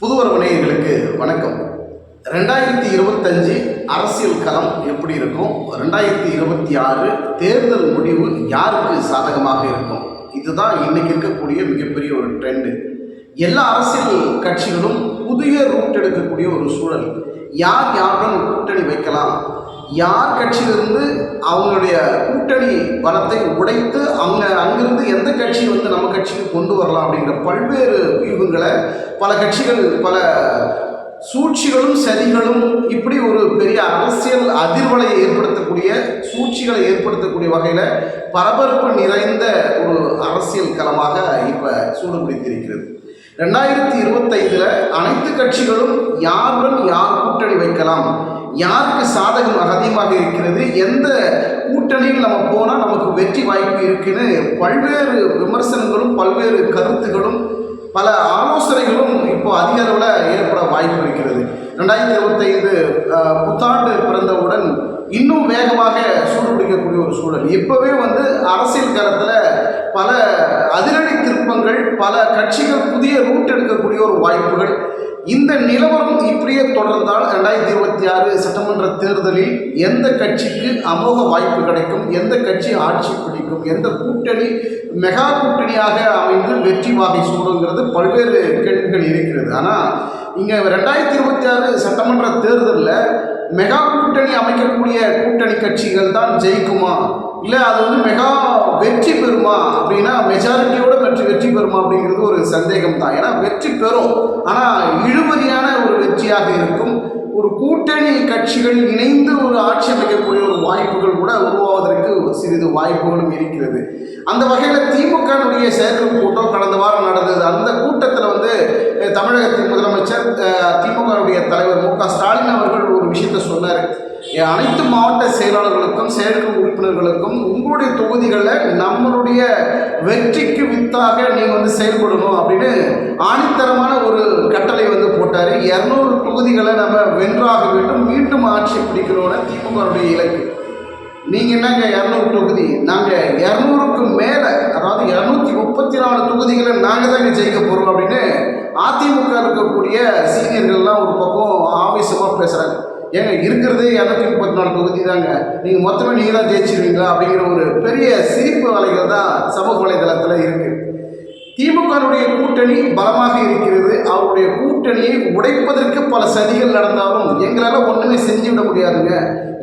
புதுவரவு நேயர்களுக்கு வணக்கம். 2025 அரசியல் களம் எப்படி இருக்கும், 2026 தேர்தல் முடிவு யாருக்கு சாதகமாக இருக்கும், இதுதான் இன்னைக்கு இருக்கக்கூடிய மிகப்பெரிய ஒரு ட்ரெண்டு. எல்லா அரசியல் கட்சிகளும் புதிய ரூட் எடுக்கக்கூடிய ஒரு சூழல். யாருடன் கூட்டணி வைக்கலாம், யார் கட்சியிலிருந்து அவங்களுடைய கூட்டணி பலத்தை உடைத்து அங்கிருந்து எந்த கட்சி நம்ம கட்சிக்கு கொண்டு வரலாம் அப்படிங்கிற பல்வேறு வியூகங்களை பல கட்சிகள், பல சூழ்ச்சிகளும் சதிகளும், இப்படி ஒரு பெரிய அரசியல் அதிர்வலையை ஏற்படுத்தக்கூடிய சூழ்ச்சிகளை ஏற்படுத்தக்கூடிய வகையில் பரபரப்பு நிறைந்த ஒரு அரசியல் களமாக இப்போ சூடுபிடித்திருக்கிறது. 2025 அனைத்து கட்சிகளும் யாருடன் யார் கூட்டணி வைக்கலாம், யாருக்கு சாதகம் அதிகமாக இருக்கிறது, எந்த கூட்டணியில் நம்ம போனால் நமக்கு வெற்றி வாய்ப்பு இருக்குன்னு பல்வேறு விமர்சனங்களும் பல்வேறு கருத்துகளும் பல ஆலோசனைகளும் இப்போ அதிக அளவில் ஏற்பட வாய்ப்பு இருக்கிறது. 2025 புத்தாண்டு பிறந்தவுடன் இன்னும் வேகமாக சூடுபிடிக்கக்கூடிய ஒரு சூழல். இப்போவே அரசியல் களத்தில் பல அதிரடி திருப்பங்கள், பல கட்சிகள் புதிய ரூட் எடுக்கக்கூடிய ஒரு வாய்ப்புகள். இந்த நிலவரம் இப்படியே தொடர்ந்தால் 2026 சட்டமன்ற தேர்தலில் எந்த கட்சிக்கு அமோக வாய்ப்பு கிடைக்கும், எந்த கட்சி ஆட்சி பிடிக்கும், எந்த கூட்டணி மெகா கூட்டணியாக அமைந்து வெற்றி வாகை சூடுங்கிறது பல்வேறு கேள்விகள் இருக்கிறது. ஆனால் இங்கே 2026 சட்டமன்ற தேர்தலில் மெகா கூட்டணி அமைக்கக்கூடிய கூட்டணி கட்சிகள் தான் ஜெயிக்குமா, இல்லை அது மெகா வெற்றி பெறுமா அப்படின்னா மெஜாரிட்டியோட வெற்றி பெறுமா அப்படிங்கிறது ஒரு சந்தேகம் தான். ஏன்னா வெற்றி பெறும், ஆனால் இழுபறியான ஒரு வெற்றியாக இருக்கும். ஒரு கூட்டணி கட்சிகள் இணைந்து ஒரு ஆட்சி அமைக்கக்கூடிய ஒரு வாய்ப்புகள் கூட உருவாவதற்கு சிறிது வாய்ப்புகளும் இருக்கிறது. அந்த வகையில் திமுகனுடைய செயற்குழு கூட்டம் கடந்த வாரம் நடந்தது. அந்த கூட்டத்தில் தமிழகத்தின் முதலமைச்சர், திமுகனுடைய தலைவர் மு க ஸ்டாலின் அவர்கள் ஒரு விஷயத்தை சொன்னார். அனைத்து மாவட்ட செயலாளர்களுக்கும் செயற்குழு உறுப்பினர்களுக்கும் உங்களுடைய தொகுதிகளில் நம்மளுடைய வெற்றிக்கு வித்தாக நீங்கள் செயல்படணும் அப்படின்னு ஆணித்தரமான ஒரு கட்டளை போட்டார். 200 தொகுதிகளை நம்ம வென்றாக வேண்டும், மீண்டும் ஆட்சி பிடிக்கணும்னு திமுகவுடைய இலக்கு. நீங்கள் என்னங்க 200 தொகுதி, நாங்கள் 200க்கு மேலே, அதாவது 234 தொகுதிகளை நாங்கள் தான் ஜெயிக்க போகிறோம் அப்படின்னு அதிமுக இருக்கக்கூடிய சீனியர்கள்லாம் ஒரு பக்கம் ஆவேசமாக பேசுகிறாங்க. ஏங்க இருக்கிறதே 234 தொகுதி தாங்க, நீங்கள் மொத்தமே நீங்கள் தான் ஜெயிச்சிருவீங்களா அப்படிங்கிற ஒரு பெரிய சிரிப்பு வலைகள் தான் சமூக வலைதளத்தில் இருக்குது. திமுகனுடைய கூட்டணி பலமாக இருக்கிறது. அவருடைய கூட்டணியை உடைப்பதற்கு பல சதிகள் நடந்தாலும் எங்களால் ஒன்றுமே செஞ்சு விட முடியாதுங்க,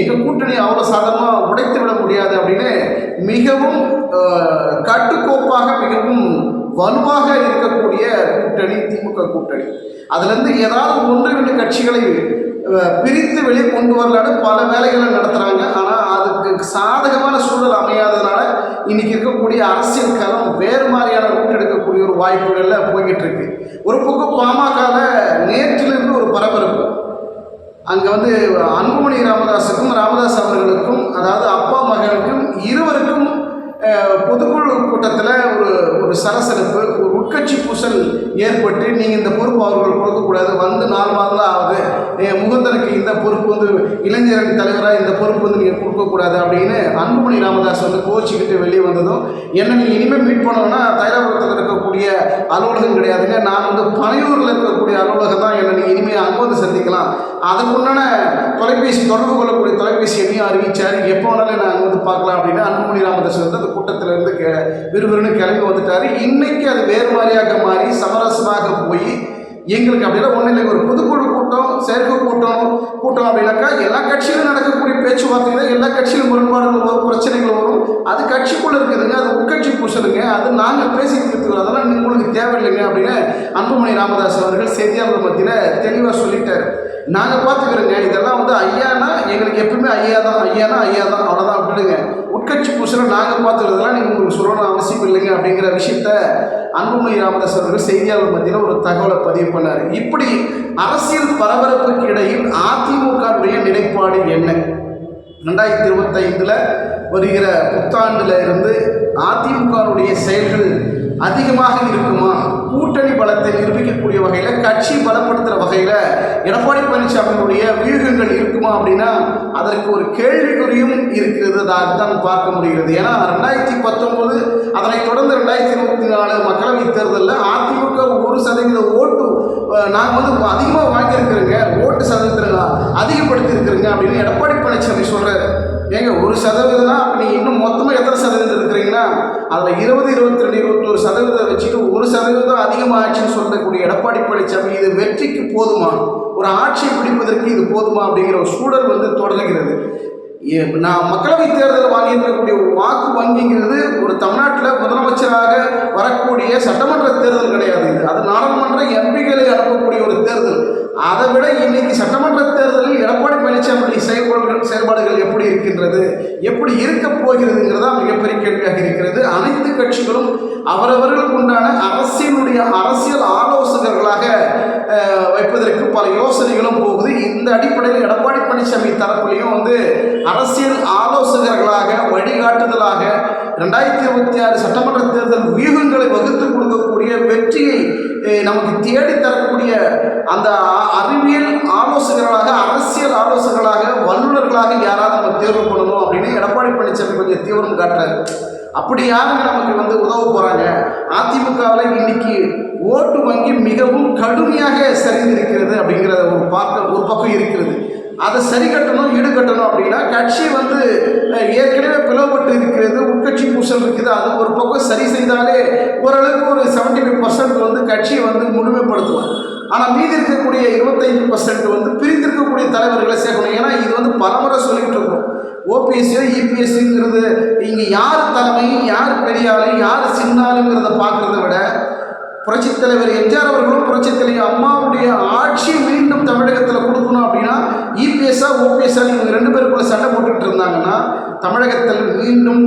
எங்கள் கூட்டணி அவ்வளோ சாதாரணமாக உடைத்து விட முடியாது அப்படின்னு மிகவும் கட்டுக்கோப்பாக, மிகவும் வலுவாக இருக்கக்கூடிய கூட்டணி திமுக கூட்டணி. அதுலேருந்து ஏதாவது 1-2 கட்சிகளை பிரித்து வெளியே கொண்டு வரலான்னு பல வேலைகளை நடத்துகிறாங்க. ஆனால் அதுக்கு சாதகமான சூழல் அமையாததுனால இன்றைக்கி இருக்கக்கூடிய அரசியல் களம் வேறு மாதிரியான ரூட் எடுக்கக்கூடிய ஒரு வாய்ப்புகளில் போய்கிட்டு இருக்கு. ஒரு பக்கம் பாமகவில் நேற்றிலிருந்து ஒரு பரபரப்பு. அங்கே அன்புமணி ராமதாஸுக்கும் ராமதாஸ் அவர்களுக்கும், அதாவது அப்பா மகனுக்கும் இருவருக்கும் பொதுக்குழு கூட்டத்தில் ஒரு சலசலப்பு, ஒரு உட்கட்சி பூசல் ஏற்பட்டு, நீங்கள் இந்த பொறுப்பு அவர்கள் கொடுக்கக்கூடாது, 4 மாதம் தான் ஆகுது, முகந்தனுக்கு இந்த பொறுப்பு இளைஞரணி தலைவராக இந்த பொறுப்பு நீங்கள் கொடுக்கக்கூடாது அப்படின்னு அன்புமணி ராமதாஸ் கோச்சிக்கிட்டு வெளியே வந்ததும், என்ன நீங்கள் இனிமேல் மீட் பண்ணணும்னா தைலாபுரத்தில் இருக்கக்கூடிய அலுவலகம் கிடையாதுங்க, நான் பனையூரில் இருக்கக்கூடிய அலுவலகம் தான், என்ன நீங்கள் இனிமேல் அங்கே சந்திக்கலாம், அதுக்குண்டான தொலைபேசி தொடர்பு கொள்ளக்கூடிய தொலைபேசி எண்ணையும் அறிவிச்சார், எப்போ வேணாலும் நான் அங்கே பார்க்கலாம் அப்படின்னு அன்புமணி ராமதாஸ் அந்த கூட்டத்திலிருந்து விறுவிறுன்னு கிளம்பி வந்துட்டார். இன்னைக்கு அது வேறு மாதிரியாக மாறி சமரசமாக போய், எங்களுக்கு அப்படின்னா ஒன்றும் இல்லை, ஒரு பொதுக்குழு கூட்டம், செயற்குழு கூட்டம் அப்படின்னாக்கா எல்லா கட்சியிலும் நடக்கக்கூடிய பேச்சுவார்த்தைகள், எல்லா கட்சியிலும் முரண்பாடுகள் வரும், பிரச்சனைகள் வரும், அது கட்சிக்குள்ளே இருக்குதுங்க, அது உட்கட்சி பூசலுங்க, அது நாங்கள் பேசி தீர்த்துக்கிறோம், அதெல்லாம் உங்களுக்கு தேவையில்லைங்க அப்படின்னு அன்புமணி ராமதாஸ் அவர்கள் செய்தியாளர் மத்தியில் தெளிவாக சொல்லிட்டார். நாங்கள் பார்த்துக்கிறோங்க, இதெல்லாம் ஐயானா எங்களுக்கு எப்பவுமே ஐயா தான், அவ்வளோதான் விட்டுடுங்க, உட்கட்சி பூசலை நாங்கள் பார்த்துக்கிறதுலாம் நீங்கள் உங்களுக்கு சொல்லணும் அவசியம் இல்லைங்க அப்படிங்கிற விஷயத்த அன்புமணி ராமதாஸ் அவர்கள் செய்தியாளர் மத்தியில் ஒரு தகவலை பதிவு பண்ணார். இப்படி அரசியல் பரபரப்புக்கு இடையில் அதிமுகவுடைய நிலைப்பாடு என்ன, 2025 வருகிற புத்தாண்டில் இருந்து அதிமுகவுடைய செயல்கள் அதிகமாக இருக்குமா, கூட்டணி பலத்தை நிரூபிக்கக்கூடிய வகையில், கட்சி பலப்படுத்துகிற வகையில் எடப்பாடி பழனிசாமியினுடைய வியூகங்கள் இருக்குமா அப்படின்னா அதற்கு ஒரு கேள்விக்குறியும் இருக்கிறது. அதுதான் பார்க்க முடிகிறது. ஏன்னா 2019 அதனைத் தொடர்ந்து 2024 மக்களவைத் தேர்தலில் அதிமுக 1% ஓட்டு நாங்கள் அதிகமாக வாங்கியிருக்கிறோங்க, ஓட்டு சதவீதத்தை அதிகப்படுத்தியிருக்கிறோங்க அப்படின்னு எடப்பாடி பழனிசாமி சொல்கிறார். ஏங்க 1% அப்போ நீங்கள் இன்னும் மொத்தமாக எத்தனை சதவீதம் இருக்கிறீங்கன்னா அதில் 20, 22, 21% வச்சுட்டு 1% அதிகமாக ஆட்சின்னு சொல்லக்கூடிய எடப்பாடி பழனிசாமி இது வெற்றிக்கு போதுமா, ஒரு ஆட்சியை பிடிப்பதற்கு இது போதுமா அப்படிங்கிற ஒரு சூழல் தொடர்கிறது. நான் மக்களவை தேர்தல் வாங்கியிருக்கக்கூடிய வாக்கு வங்கிங்கிறது ஒரு தமிழ்நாட்டில் முதலமைச்சராக வரக்கூடிய சட்டமன்ற தேர்தல் கிடையாது. அது நாடாளுமன்ற எம்பிகளை அனுப்பக்கூடிய ஒரு தேர்தல். அதை விட இன்னைக்கு சட்டமன்ற தேர்தலில் எடப்பாடி பழனிசாமியுடைய செயல்பாடுகள் எப்படி இருக்கின்றது, எப்படி இருக்க போகிறதுங்கிறதா மிகப்பெரிய கேள்வியாக இருக்கிறது. அனைத்து கட்சிகளும் அவரவர்களுக்கு உண்டான அரசியல் ஆலோசகர்களாக வைப்பதற்கு பல யோசனைகளும் போகுது. இந்த அடிப்படையில் எடப்பாடி பழனிசாமி தரப்புலையும் அரசியல் ஆலோசகர்களாக வழிகாட்டுதலாக 2026 சட்டமன்ற தேர்தல் வியூகங்களை வகுத்து கொடுக்கக்கூடிய, வெற்றியை நமக்கு தேடித்தரக்கூடிய அந்த அறிவியல் ஆலோசகர்களாக, அரசியல் ஆலோசகர்களாக, வல்லுநர்களாக யாராவது நம்ம தேர்வு பண்ணணும் அப்படின்னு எடப்பாடி பழனிசாமி கொஞ்சம் தீவிரம் காட்டுறாரு. அப்படி யாருங்க நமக்கு உதவ போகிறாங்க? அதிமுகவில் இன்னைக்கு ஓட்டு வங்கி மிகவும் கடுமையாக சரிந்திருக்கிறது அப்படிங்கிற ஒரு பக்கம் இருக்கிறது. அதை சரி கட்டணும், ஈடுகட்டணும் அப்படின்னா கட்சி ஏற்கனவே பிளவுபட்டு இருக்கிறது, உட்கட்சி பூசல் இருக்குது. அது ஒரு பக்கம் சரி செய்தாலே ஓரளவுக்கு ஒரு 75% கட்சியை முழுமைப்படுத்துவாங்க. ஆனால் மீதி இருக்கக்கூடிய 25% பிரிந்திருக்கக்கூடிய தலைவர்களை சேர்க்கணும். ஏன்னா இது பலமுறை சொல்லிக்கிட்டு இருக்கோம். ஓபிஎஸ்சியோ இபிஎஸ்சிங்கிறது இங்கே யார் தலைமை, யார் பெரியாள், யார் சின்னாளுங்கிறத பார்க்குறத விட புரட்சித் தலைவர் எம்ஜிஆர் அவர்களும் புரட்சித் தலைவர் அம்மாவுடைய ஆட்சி மீண்டும் தமிழகத்தில் கொடுக்கணும் அப்படின்னா இபிஎஸ்ஆ ஓபிஎஸ்ஆ இவங்க 2 பேருக்குள்ள சண்டை போட்டுக்கிட்டு இருந்தாங்கன்னா தமிழகத்தில் மீண்டும்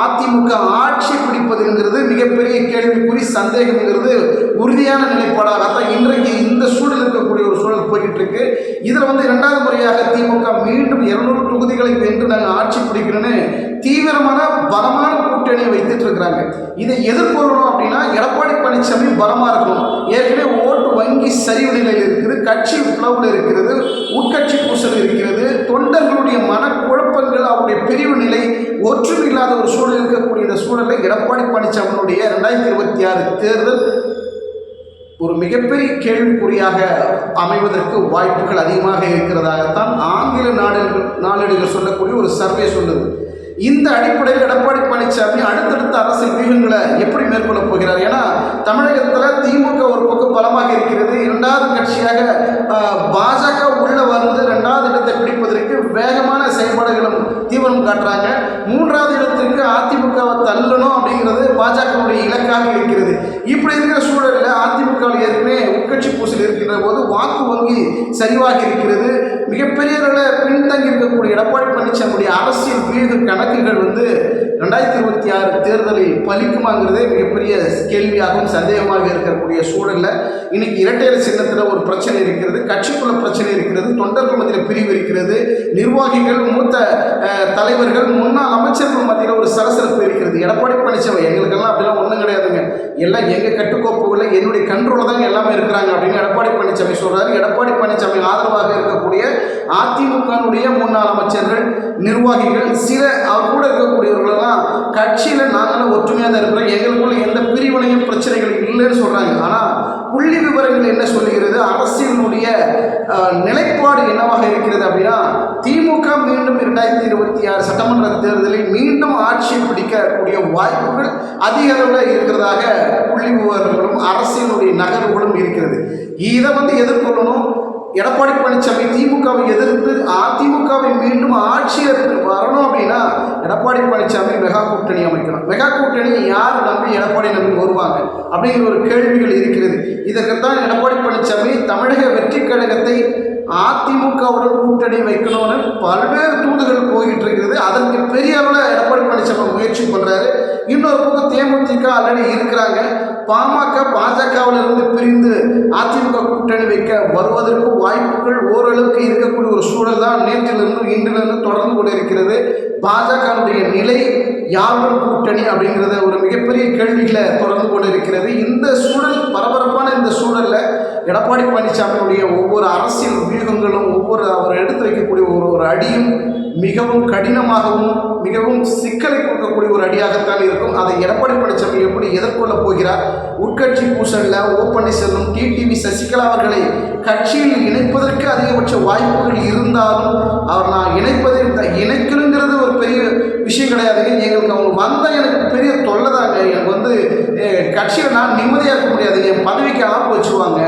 அதிமுக ஆட்சி பிடிப்பதுங்கிறது மிகப்பெரிய கேள்விக்குறி, சந்தேகம்ங்கிறது உறுதியான நிலைப்பாடாகத்தான் இன்றைக்கு இந்த சூழல் இருக்கக்கூடிய ஒரு சூழல் போய்கிட்டு இருக்கு. இதில் 2வது முறையாக திமுக மீண்டும் 200 தொகுதிகளை வென்று நாங்கள் ஆட்சி பிடிக்கணும்னு தீவிரமான பலமான கூட்டணியை வைத்துட்டு இருக்கிறாங்க. இதை எதிர்கொள்ளணும் அப்படின்னா எடப்பாடி பழனிசாமி பலமாக இருக்கணும். ஏற்கனவே ஓட்டு வங்கி சரிவு நிலையில் இருக்குது, கட்சி பிளவுல இருக்கிறது, உட்கட்சி பூசல் இருக்கிறது, தொண்டர்களுடைய மனக்குழப்பங்கள், அவருடைய பிரிவு நிலை, ஒற்றுமை இல்லாத ஒரு சூழல் இருக்கக்கூடிய இந்த சூழலை எடப்பாடி பழனிசாமியினுடைய 2026 தேர்தல் ஒரு மிகப்பெரிய கேள்விக்குறியாக அமைவதற்கு வாய்ப்புகள் அதிகமாக இருக்கிறதாகத்தான் ஆங்கில நாளேடுகள் சொல்லக்கூடிய ஒரு சர்வே சொல்லுது. இந்த அடிப்படையில் எடப்பாடி பழனிசாமி அடுத்தடுத்த அரசியல் வியூகங்களை எப்படி மேற்கொள்ளப் போகிறார்? ஏன்னா தமிழகத்தில் திமுக ஒரு பக்கம் பலமாக இருக்கிறது. 2வது கட்சியாக பாஜக உள்ள 2வது இடத்தை பிடிப்பதற்கு வேகமான செயல்பாடுகளும் தீவிரம் காட்டுறாங்க. 3வது இடத்திற்கு அதிமுகவை தள்ளணும் அப்படிங்கிறது பாஜகவுடைய இலக்காக இருக்கிறது. இப்படி இருக்கிற சூழலில் அதிமுகவில் ஏற்கனவே உட்கட்சி பூசல் இருக்கின்ற போது வாக்கு வங்கி சரிவாக இருக்கிறது. மிகப்பெரிய பின்தங்கி இருக்கக்கூடிய எடப்பாடி பழனிசாமியுடைய அரசியல் வியூக கணக்குகள் 2026 தேர்தலில் பலிக்குமாங்கிறதே மிகப்பெரிய கேள்வியாகவும் சந்தேகமாக இருக்கக்கூடிய சூழலில் இன்னைக்கு இரட்டையர் சின்னத்தில் ஒரு பிரச்சனை இருக்கிறது, கட்சிக்குள்ள பிரச்சனை இருக்கிறது, தொண்டர்கள் மத்தியில் பிரிவு இருக்கிறது, நிர்வாகிகள், மூத்த தலைவர்கள், முன்னாள் அமைச்சர்கள் மத்தியில் ஒரு சலசலப்பு இருக்கிறது. எடப்பாடி பழனிசாமி எங்களுக்கெல்லாம் அப்படிலாம் ஒன்றும் கிடையாதுங்க, எல்லாம் எங்கள் கட்டுக்கோப்புகளில் என்னுடைய கண்ட்ரோலில் தான் எல்லாமே இருக்கிறாங்க அப்படின்னு எடப்பாடி பழனிசாமி சொல்கிறாரு. எடப்பாடி பழனிசாமி ஆதரவாக இருக்கக்கூடிய அதிமுகனுடைய முன்னாள் அமைச்சர்கள், நிர்வாகிகள், சில அவர் கூட இருக்கக்கூடியவர்களெல்லாம் கட்சியில் நாங்களும் ஒற்றுமையாக தான் இருக்கிறோம், எங்களுக்குள்ள எந்த பிரிவினையும் பிரச்சனைகள் இல்லைன்னு சொல்கிறாங்க. ஆனால் புள்ளி விவரங்கள் என்ன சொல்லுகிறது, அரசியலுடைய நிலைப்பாடு என்னவாக இருக்கிறது அப்படின்னா திமுக மீண்டும் 2026 சட்டமன்ற தேர்தலில் மீண்டும் ஆட்சியை பிடிக்கக்கூடிய வாய்ப்புகள் அதிக அளவில் இருக்கிறதாக புள்ளி விவரங்களும் அரசியலுடைய நகர்வுகளும் இருக்கிறது. இதை எதிர்கொள்ளணும். எடப்பாடி பழனிசாமி திமுகவை எதிர்த்து அதிமுகவை மீண்டும் ஆட்சியில் வரணும் அப்படின்னா எடப்பாடி பழனிசாமி மெகா கூட்டணி அமைக்கணும். மெகா கூட்டணி யார் நம்பி எடப்பாடி நம்பி வருவாங்க அப்படிங்கிற ஒரு கேள்விகள் இருக்கிறது. இதற்குத்தான் எடப்பாடி பழனிசாமி தமிழக வெற்றி கழகத்தை அதிமுகவுடன் கூட்டணி வைக்கணும்னு பல்வேறு தூதுகள் போய்கிட்டு இருக்கிறது. அதற்கு பெரிய அளவில் எடப்பாடி பழனிசாமி முயற்சி பண்ணுறாரு. இன்னொரு பக்கம் தேமுதிக ஆல்ரெடி இருக்கிறாங்க. பாமக பாஜகவிலிருந்து பிரிந்து அதிமுக கூட்டணி வைக்க வருவதற்கு வாய்ப்புகள் ஓரளவுக்கு இருக்கக்கூடிய ஒரு சூழல் தான் நேற்றிலிருந்து இன்றிலிருந்து தொடர்ந்து கொண்டிருக்கிறது. பாஜகவுடைய நிலை யாருடன் கூட்டணி அப்படிங்கிறத ஒரு மிகப்பெரிய கேள்விகளை தொடர்ந்து கொண்டிருக்கிறது. இந்த சூழல், பரபரப்பான இந்த சூழலில் எடப்பாடி பழனிசாமியுடைய ஒவ்வொரு அரசியல் வியூகங்களும் அவர் எடுத்து வைக்கக்கூடிய ஒரு அடியும் மிகவும் கடினமாகவும் மிகவும் சிக்கலை கொடுக்கக்கூடிய ஒரு அடியாகத்தான் இருக்கும். அதை எடப்பாடி பழனிசாமி எப்படி எதிர்கொள்ளப் போகிறார்? உட்கட்சி பூசலில் ஓ பன்னீர்செல்வம், டிடிவி சசிகலா அவர்களை கட்சியில் இணைப்பதற்கு அதிகபட்ச வாய்ப்புகள் இருந்தாலும் நான் இணைக்கணுங்கிறது ஒரு பெரிய விஷயம் கிடையாதுங்க. எங்களுக்கு அவங்க வந்தால் எனக்கு பெரிய தொல்லை தாங்க. எனக்கு கட்சியில் நான் நிம்மதியாக இருக்க முடியாது. என் பதவிக்கு ஆப்பு வச்சுருவாங்க,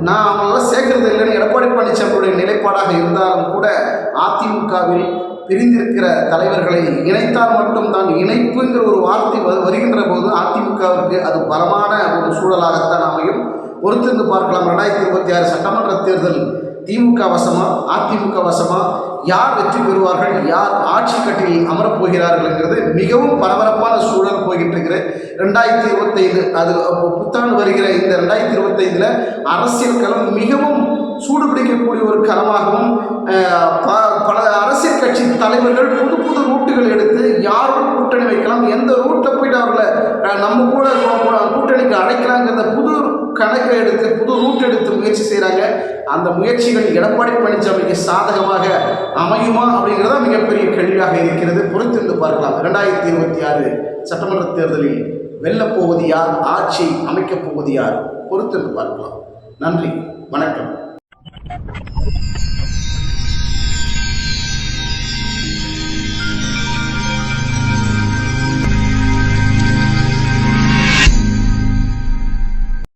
நான் அவங்களெல்லாம் சேர்க்கறது இல்லைன்னு எடப்பாடி பழனிசாமியுடைய நிலைப்பாடாக இருந்தாலும் கூட அதிமுகவில் பிரிந்திருக்கிற தலைவர்களை இணைத்தால் மட்டும்தான், இணைப்புங்கிற ஒரு வார்த்தை வருகின்ற போது அதிமுகவிற்கு அது பலமான ஒரு சூழலாகத்தான் அமையும். பொறுத்திருந்து பார்க்கலாம். 2026 சட்டமன்ற தேர்தல் திமுக வசமா அதிமுக வசமா, யார் வெற்றி பெறுவார்கள், யார் ஆட்சி கட்டில் அமரப்போகிறார்கள்ங்கிறது மிகவும் பரபரப்பான சூழல் போய்கிட்டு இருக்கிற 2025 அது புத்தாண்டு வருகிற இந்த 2025 அரசியல் களம் மிகவும் சூடுபிடிக்கக்கூடிய ஒரு களமாகவும், பல அரசியல் கட்சி தலைவர்கள் புது புது ரூட்டுகள் எடுத்து யாரோட கூட்டணி வைக்கலாம், எந்த ரூட்டில் போயிட்டு அவர்களை நம்ம கூட கூட்டணிக்கு அழைக்கலாங்கிறத புது கணக்கை எடுத்து புது ரூட் எடுத்து முயற்சி செய்கிறாங்க. அந்த முயற்சிகள் எடப்பாடி பழனிசாமிக்கு சாதகமாக அமையுமா அப்படிங்கிறதா மிகப்பெரிய கேள்வியாக இருக்கிறது. பொறுத்திருந்து பார்க்கலாம். 2026 சட்டமன்ற தேர்தலில் வெல்லப்போவது யார், ஆட்சி அமைக்கப் போவது யார், பொறுத்திருந்து பார்க்கலாம். நன்றி, வணக்கம்.